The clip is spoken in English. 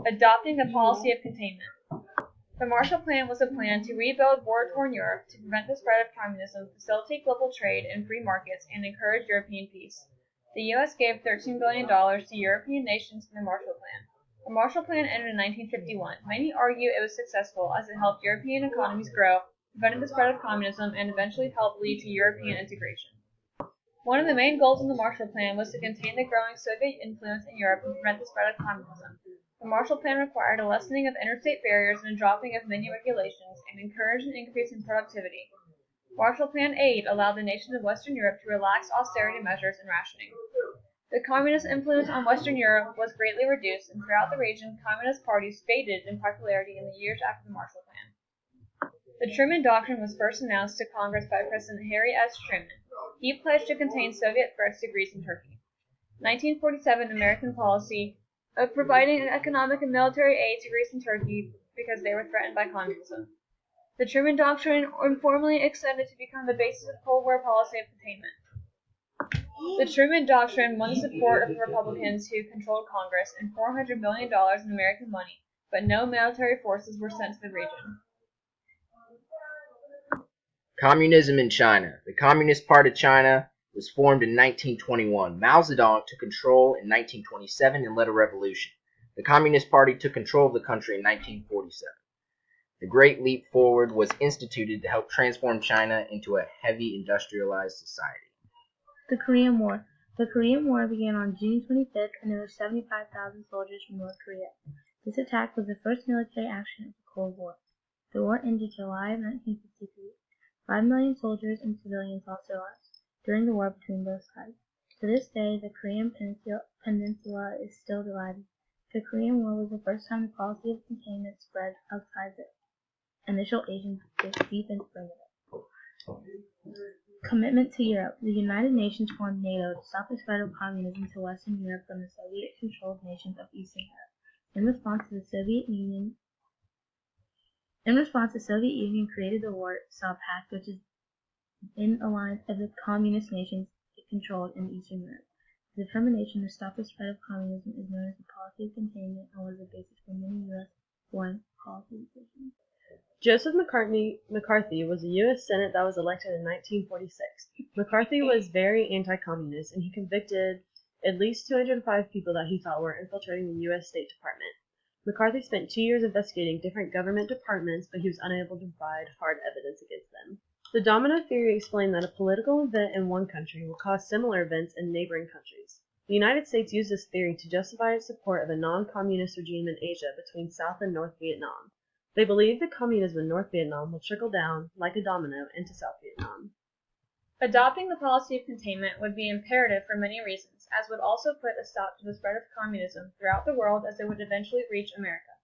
Adopting the policy of containment. The Marshall Plan was a plan to rebuild war-torn Europe to prevent the spread of communism, facilitate global trade and free markets, and encourage European peace. The U.S. gave $13 billion to European nations in the Marshall Plan. The Marshall Plan ended in 1951. Many argue it was successful as it helped European economies grow, prevented the spread of communism, and eventually helped lead to European integration. One of the main goals in the Marshall Plan was to contain the growing Soviet influence in Europe and prevent the spread of communism. The Marshall Plan required a lessening of interstate barriers and a dropping of many regulations, and encouraged an increase in productivity. Marshall Plan aid allowed the nations of Western Europe to relax austerity measures and rationing. The communist influence on Western Europe was greatly reduced, and throughout the region, communist parties faded in popularity in the years after the Marshall Plan. The Truman Doctrine was first announced to Congress by President Harry S. Truman. He pledged to contain Soviet threats to Greece and Turkey. 1947 American policy of providing economic and military aid to Greece and Turkey because they were threatened by communism. The Truman Doctrine informally extended to become the basis of Cold War policy of containment. The Truman Doctrine won the support of the Republicans who controlled Congress and $400 million in American money, but no military forces were sent to the region. Communism in China. The Communist Party of China was formed in 1921. Mao Zedong took control in 1927 and led a revolution. The Communist Party took control of the country in 1947. The Great Leap Forward was instituted to help transform China into a heavy industrialized society. The Korean War. The Korean War began on June 25th, and there were 75,000 soldiers from North Korea. This attack was the first military action of the Cold War. The war ended July of 1953. 5 million soldiers and civilians lost their lives during the war between both sides. To this day, the Korean peninsula is still divided. The Korean War was the first time the policy of containment spread outside the initial Asian defense framework. Commitment to Europe. The United Nations formed NATO to stop the spread of communism to Western Europe from the Soviet-controlled nations of Eastern Europe. In response, the Soviet Union created the Warsaw Pact, which is in alliance of the communist nations it controlled in Eastern Europe. The determination to stop the spread of communism is known as the policy of containment and was the basis for many U.S. foreign policy decisions. Joseph McCarthy was a U.S. Senate that was elected in 1946. McCarthy was very anti-communist, and he convicted at least 205 people that he thought were infiltrating the U.S. State Department. McCarthy spent 2 years investigating different government departments, but he was unable to provide hard evidence against them. The domino theory explained that a political event in one country will cause similar events in neighboring countries. The United States used this theory to justify its support of a non-communist regime in Asia between South and North Vietnam. They believed that communism in North Vietnam will trickle down, like a domino, into South Vietnam. Adopting the policy of containment would be imperative for many reasons, as would also put a stop to the spread of communism throughout the world as it would eventually reach America.